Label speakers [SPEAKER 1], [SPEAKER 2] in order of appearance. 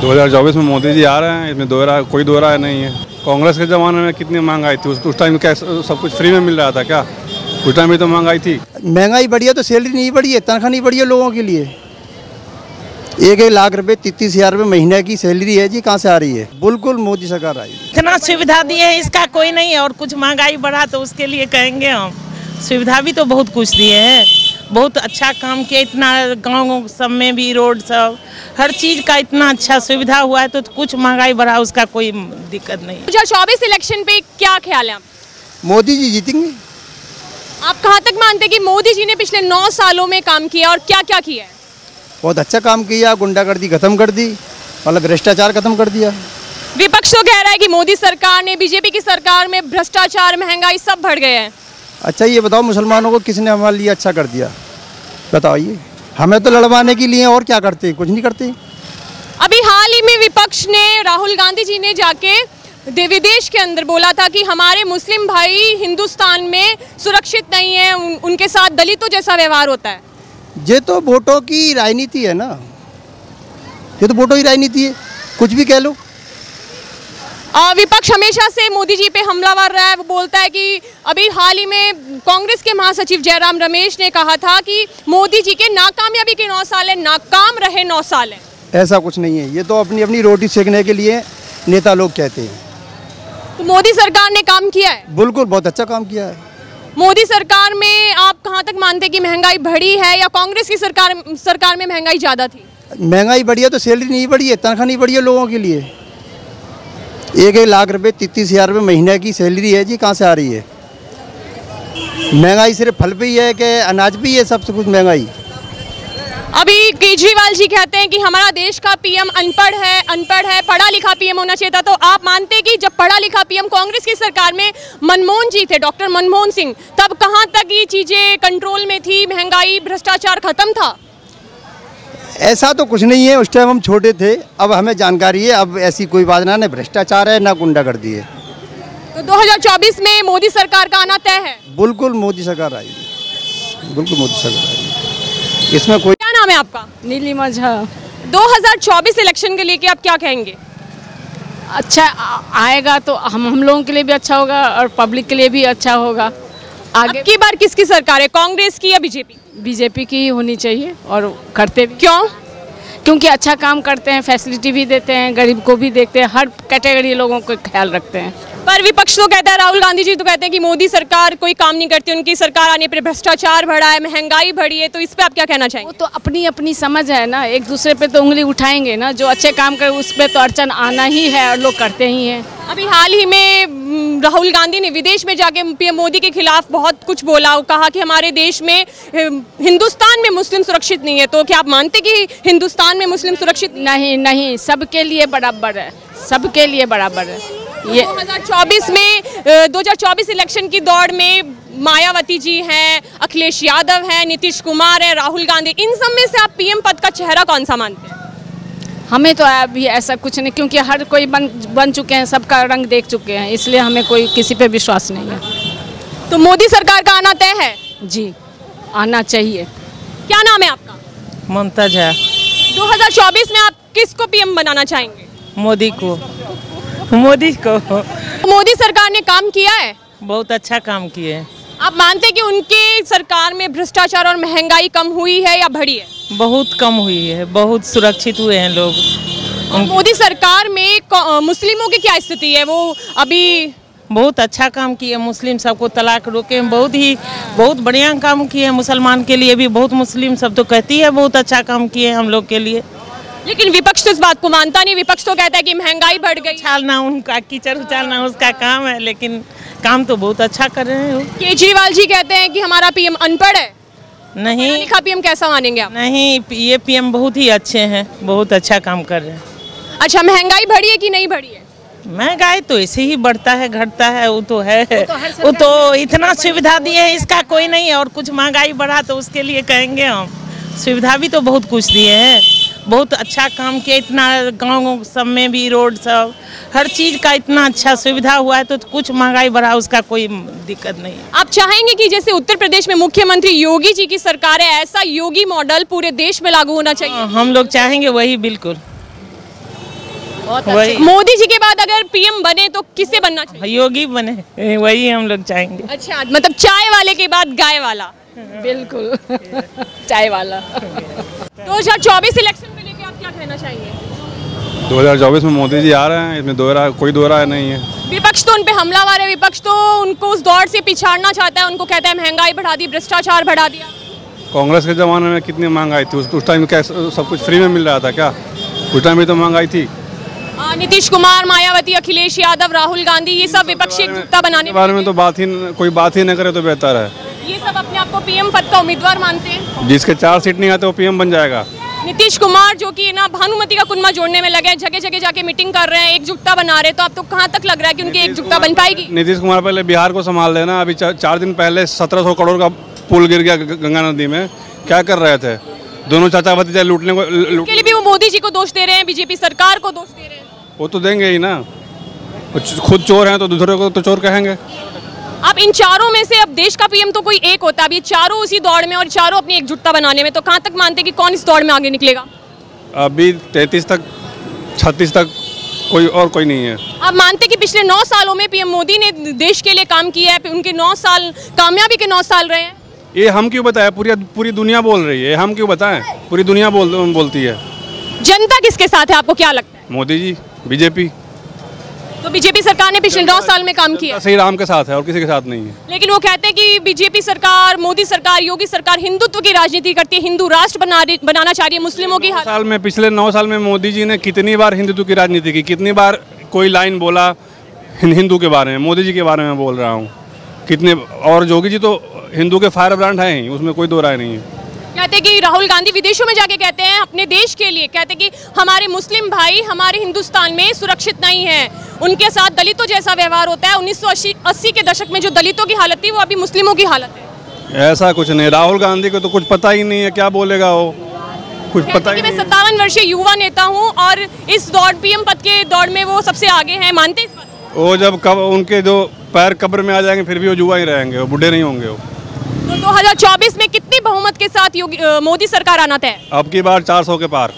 [SPEAKER 1] 2024 में मोदी जी आ रहे हैं, इसमें कोई दो राय नहीं है। कांग्रेस के ज़माने में कितनी महंगाई थी, उस टाइम क्या सब कुछ फ्री में मिल रहा था क्या? उस टाइम भी तो महंगाई थी।
[SPEAKER 2] महंगाई बढ़ी है तो सैलरी नहीं बढ़ी है, तनख्वाह नहीं बढ़ी है लोगों के लिए। 1-1 लाख रुपए 33,000 रुपये महीने की सैलरी है जी, कहाँ से आ रही है? बिल्कुल मोदी सरकार आई।
[SPEAKER 3] इतना सुविधा दिए है इसका कोई नहीं है, और कुछ महंगाई बढ़ा तो उसके लिए कहेंगे हम। सुविधा भी तो बहुत कुछ दिए हैं, बहुत अच्छा काम किया। इतना गाँव सब में भी रोड सब हर चीज़ का इतना अच्छा सुविधा हुआ है, तो कुछ महंगाई बढ़ा उसका कोई दिक्कत नहीं।
[SPEAKER 4] 2024 इलेक्शन पे क्या ख्याल है आप?
[SPEAKER 2] मोदी जी जीतेंगे।
[SPEAKER 4] आप कहाँ तक मानते हैं कि मोदी जी ने पिछले 9 सालों में काम किया और क्या क्या किया है?
[SPEAKER 2] बहुत अच्छा काम किया, गुंडागर्दी खत्म कर दी, मतलब भ्रष्टाचार खत्म कर दिया।
[SPEAKER 4] विपक्ष तो कह रहा है कि मोदी सरकार ने, बीजेपी की सरकार में भ्रष्टाचार, महंगाई सब बढ़ गए हैं।
[SPEAKER 2] अच्छा ये बताओ, मुसलमानों को किसने हमारे लिए अच्छा कर दिया? बताइए। हमें तो लड़वाने के लिए, और क्या करते? कुछ नहीं करते।
[SPEAKER 4] अभी हाल ही में विपक्ष ने, राहुल गांधी जी ने जाके विदेश के अंदर बोला था कि हमारे मुस्लिम भाई हिंदुस्तान में सुरक्षित नहीं है, उनके साथ दलितों जैसा व्यवहार होता है।
[SPEAKER 2] ये तो वोटों की राजनीति है ना, ये तो वोटों की राजनीति है, कुछ भी कह लो।
[SPEAKER 4] विपक्ष हमेशा से मोदी जी पे हमलावर रहा है। वो बोलता है कि अभी हाल ही में कांग्रेस के महासचिव जयराम रमेश ने कहा था कि मोदी जी के नाकामयाबी के 9 साल है, नाकाम रहे 9 साल है।
[SPEAKER 2] ऐसा कुछ नहीं है, ये तो अपनी अपनी रोटी सेकने के लिए नेता लोग कहते हैं।
[SPEAKER 4] तो मोदी सरकार ने काम किया है?
[SPEAKER 2] बिल्कुल बहुत अच्छा काम किया है।
[SPEAKER 4] मोदी सरकार में आप कहां तक मानते हैं कि महंगाई बढ़ी है, या कांग्रेस की सरकार में महंगाई ज़्यादा थी? महंगाई
[SPEAKER 2] बढ़ी है तो सैलरी नहीं बढ़ी है, तनख्वाह नहीं बढ़ी है लोगों के लिए। 1-1 लाख रुपए 33,000 रुपये महीने की सैलरी है जी, कहाँ से आ रही है? महंगाई सिर्फ फल पे ही है कि अनाज भी है? सबसे कुछ महंगाई।
[SPEAKER 4] अभी केजरीवाल जी कहते हैं कि हमारा देश का पीएम अनपढ़ है, पढ़ा लिखा पीएम होना चाहिए था। तो आप मानते हैं कि जब पढ़ा लिखा पीएम कांग्रेस की सरकार में मनमोहन जी थे, डॉक्टर मनमोहन सिंह, तब कहां तक ये चीजें कंट्रोल में थी, महंगाई भ्रष्टाचार खत्म था?
[SPEAKER 2] ऐसा तो कुछ नहीं है, उस टाइम हम छोटे थे, अब हमें जानकारी है। अब ऐसी कोई बात ना भ्रष्टाचार है ना गुंडागर्दी है।
[SPEAKER 4] तो 2024 में मोदी सरकार का आना तय है?
[SPEAKER 2] बिल्कुल मोदी सरकार आएगी, बिल्कुल मोदी सरकार आएगी, इसमें कोई।
[SPEAKER 4] क्या नाम है आपका?
[SPEAKER 5] नीलिमा झा। 2024
[SPEAKER 4] इलेक्शन के लिए कि आप क्या कहेंगे?
[SPEAKER 5] अच्छा आएगा तो हम लोगों के लिए भी अच्छा होगा और पब्लिक के लिए भी अच्छा होगा।
[SPEAKER 4] आगे की बार किसकी सरकार है, कांग्रेस की या बीजेपी?
[SPEAKER 5] बीजेपी की ही होनी चाहिए, और करते भी।
[SPEAKER 4] क्यों?
[SPEAKER 5] क्योंकि अच्छा काम करते हैं, फैसिलिटी भी देते हैं, गरीब को भी देखते हैं, हर कैटेगरी लोगों को ख्याल रखते हैं।
[SPEAKER 4] पर विपक्ष तो कहता है, राहुल गांधी जी तो कहते हैं कि मोदी सरकार कोई काम नहीं करती, उनकी सरकार आने पर भ्रष्टाचार बढ़ा है, महंगाई बढ़ी है। तो इस पे आप क्या कहना चाहेंगे?
[SPEAKER 5] वो तो अपनी अपनी समझ है ना, एक दूसरे पे तो उंगली उठाएंगे ना। जो अच्छे काम करे उस पर तो अड़चन आना ही है, और लोग करते ही हैं।
[SPEAKER 4] अभी हाल ही में राहुल गांधी ने विदेश में जाके पीएम मोदी के खिलाफ बहुत कुछ बोला, कहा कि हमारे देश में, हिंदुस्तान में मुस्लिम सुरक्षित नहीं है। तो क्या आप मानते कि हिंदुस्तान में मुस्लिम सुरक्षित
[SPEAKER 5] नहीं, सबके लिए बराबर है, सबके लिए बराबर है। ये
[SPEAKER 4] 2024 इलेक्शन की दौड़ में मायावती जी हैं, अखिलेश यादव हैं, नीतीश कुमार है, राहुल गांधी, इन सब में से आप पीएम पद का चेहरा कौन सा मानते हैं?
[SPEAKER 5] हमें तो अभी ऐसा कुछ नहीं, क्योंकि हर कोई बन चुके हैं, सबका रंग देख चुके हैं, इसलिए हमें कोई किसी पे विश्वास नहीं है।
[SPEAKER 4] तो मोदी सरकार का आना तय है?
[SPEAKER 5] जी, आना चाहिए।
[SPEAKER 4] क्या नाम है आपका?
[SPEAKER 3] ममता झा।
[SPEAKER 4] 2024 में आप किसको पीएम बनाना चाहेंगे?
[SPEAKER 3] मोदी को।
[SPEAKER 4] मोदी सरकार ने काम किया है?
[SPEAKER 3] बहुत अच्छा काम किए।
[SPEAKER 4] आप मानते हैं कि उनके सरकार में भ्रष्टाचार और महंगाई कम हुई है या बढ़ी है?
[SPEAKER 3] बहुत कम हुई है, बहुत सुरक्षित हुए हैं लोग।
[SPEAKER 4] मोदी सरकार में मुस्लिमों की क्या स्थिति है? वो अभी
[SPEAKER 3] बहुत अच्छा काम किए, मुस्लिम सबको तलाक रोके, बहुत बढ़िया काम किए। मुसलमान के लिए भी बहुत, मुस्लिम सब तो कहती है बहुत अच्छा काम किए हम लोग के लिए।
[SPEAKER 4] लेकिन विपक्ष तो इस बात को मानता नहीं। विपक्ष तो कहता है कि महंगाई बढ़ गई।
[SPEAKER 3] उछालना उनका, कीचड़ उछालना उसका काम है, लेकिन काम तो बहुत अच्छा कर रहे हैं।
[SPEAKER 4] केजरीवाल जी कहते हैं कि हमारा पीएम अनपढ़ है।
[SPEAKER 3] नहीं,
[SPEAKER 4] लिखा पीएम कैसा मानेंगे आप?
[SPEAKER 3] नहीं, ये पीएम बहुत ही अच्छे हैं, बहुत अच्छा काम कर रहे हैं।
[SPEAKER 4] अच्छा, महंगाई बढ़ी है कि नहीं बढ़ी है?
[SPEAKER 3] महंगाई तो ऐसे ही बढ़ता है, घटता है, वो तो है। वो तो इतना सुविधा दिए है, इसका कोई नहीं है, और कुछ महंगाई बढ़ा तो उसके लिए कहेंगे हम। सुविधा भी तो बहुत कुछ दिए हैं, बहुत अच्छा काम किया। इतना गाँव सब में भी रोड सब हर चीज़ का इतना अच्छा सुविधा हुआ है, तो कुछ महंगाई बढ़ा उसका कोई दिक्कत नहीं है।
[SPEAKER 4] आप चाहेंगे कि जैसे उत्तर प्रदेश में मुख्यमंत्री योगी जी की सरकार है, ऐसा योगी मॉडल पूरे देश में लागू होना चाहिए?
[SPEAKER 3] हम लोग चाहेंगे वही, बिल्कुल। वही
[SPEAKER 4] मोदी जी के बाद अगर पीएम बने तो किसे बनना चाहिए?
[SPEAKER 3] योगी बने, वही हम लोग चाहेंगे।
[SPEAKER 4] अच्छा, मतलब चाय वाले के बाद गाय वाला।
[SPEAKER 5] बिल्कुल चाय वाला।
[SPEAKER 4] 2024 इलेक्शन को लेकर आप क्या कहना चाहेंगे?
[SPEAKER 1] 2024 में मोदी जी आ रहे हैं, इसमें कोई दो राय नहीं है।
[SPEAKER 4] विपक्ष तो उन पे हमलावर है, विपक्ष तो उनको उस दौर से पिछाड़ना चाहता है, उनको कहता है महंगाई बढ़ा दी, भ्रष्टाचार बढ़ा दिया।
[SPEAKER 1] कांग्रेस के ज़माने में कितनी महंगाई थी, उस टाइम क्या सब कुछ फ्री में मिल रहा था क्या? उस टाइम भी तो महंगाई थी।
[SPEAKER 4] नीतीश कुमार, मायावती, अखिलेश यादव, राहुल गांधी, ये सब विपक्षी एकजुटता बनाने
[SPEAKER 1] के बारे में तो कोई बात ही न करे तो बेहतर है।
[SPEAKER 4] ये सब अपने आप को पीएम पद का उम्मीदवार मानते हैं।
[SPEAKER 1] जिसके 4 सीट नहीं आते वो पीएम बन जाएगा।
[SPEAKER 4] नीतीश कुमार जो कि ना भानुमति का कुनबा जोड़ने में लगे हैं, जगह जगह जाके मीटिंग कर रहे हैं, एकजुटता बना रहे हैं, तो आप तो कहाँ तक लग रहा है कि उनकी एकजुटता बन पाएगी?
[SPEAKER 1] नीतीश कुमार पहले बिहार को संभाल लेना। अभी 4 दिन पहले 1700 करोड़ का पुल गिर गया गंगा नदी में, क्या कर रहे थे? दोनों चाचा भतीजा लूटने को।
[SPEAKER 4] उसके लिए भी वो मोदी जी को दोष दे रहे हैं, बीजेपी सरकार को दोष दे रहे हैं।
[SPEAKER 1] वो तो देंगे ही ना, खुद चोर हैं तो दूसरे को तो चोर कहेंगे।
[SPEAKER 4] अब इन चारों में से अब देश का पीएम तो कोई एक होता है, अब ये चारों उसी दौड़ में और चारों अपनी एकजुटता बनाने में, तो कहाँ तक मानते कि कौन इस दौड़ में आगे निकलेगा?
[SPEAKER 1] अभी 33 तक 36 तक कोई नहीं है।
[SPEAKER 4] आप मानते कि पिछले 9 सालों में पीएम मोदी ने देश के लिए काम किया है, उनके 9 साल कामयाबी के 9 साल रहे हैं?
[SPEAKER 1] ये हम क्यों बताएं? पूरी दुनिया बोल रही है, हम क्यों बताएं? पूरी दुनिया बोलती है।
[SPEAKER 4] जनता किसके साथ है, आपको क्या लगता है?
[SPEAKER 1] मोदी जी, बीजेपी।
[SPEAKER 4] तो बीजेपी सरकार ने पिछले 9 साल में काम किया।
[SPEAKER 1] सही राम के साथ है और किसी के साथ नहीं है।
[SPEAKER 4] लेकिन वो कहते हैं कि बीजेपी सरकार, मोदी सरकार, योगी सरकार हिंदुत्व की राजनीति करती है, हिंदू राष्ट्र बनाना चाह रही है, मुस्लिमों की
[SPEAKER 1] पिछले 9 साल में मोदी जी ने कितनी बार हिंदुत्व की राजनीति की, कितनी बार कोई लाइन बोला हिंदू के बारे में? मोदी जी के बारे में बोल रहा हूँ कितने। और योगी जी तो हिंदू के फायर ब्रांड हैं ही, उसमें कोई दो राय नहीं है।
[SPEAKER 4] कहते हैं कि राहुल गांधी विदेशों में जाके कहते हैं अपने देश के लिए, कहते हैं कि हमारे मुस्लिम भाई हमारे हिंदुस्तान में सुरक्षित नहीं है, उनके साथ दलितों जैसा व्यवहार होता है। 1980 के दशक में जो दलितों की हालत थी वो अभी मुस्लिमों की हालत है।
[SPEAKER 1] ऐसा कुछ नहीं, राहुल गांधी को तो कुछ पता ही नहीं है, क्या बोलेगा वो, कुछ पता ही नहीं।
[SPEAKER 4] मैं 57 वर्षीय युवा नेता हूँ और इस दौड़ पीएम पद के दौड़ में वो सबसे आगे हैं, मानते इस बात?
[SPEAKER 1] वो जब उनके जो पैर कब्र में आ जाएंगे फिर भी वो युवा ही रहेंगे, वो बूढ़े नहीं होंगे वो।
[SPEAKER 4] तो 2024 में कितनी बहुमत के साथ मोदी सरकार आना तय?
[SPEAKER 1] अब की बार 400 के पार।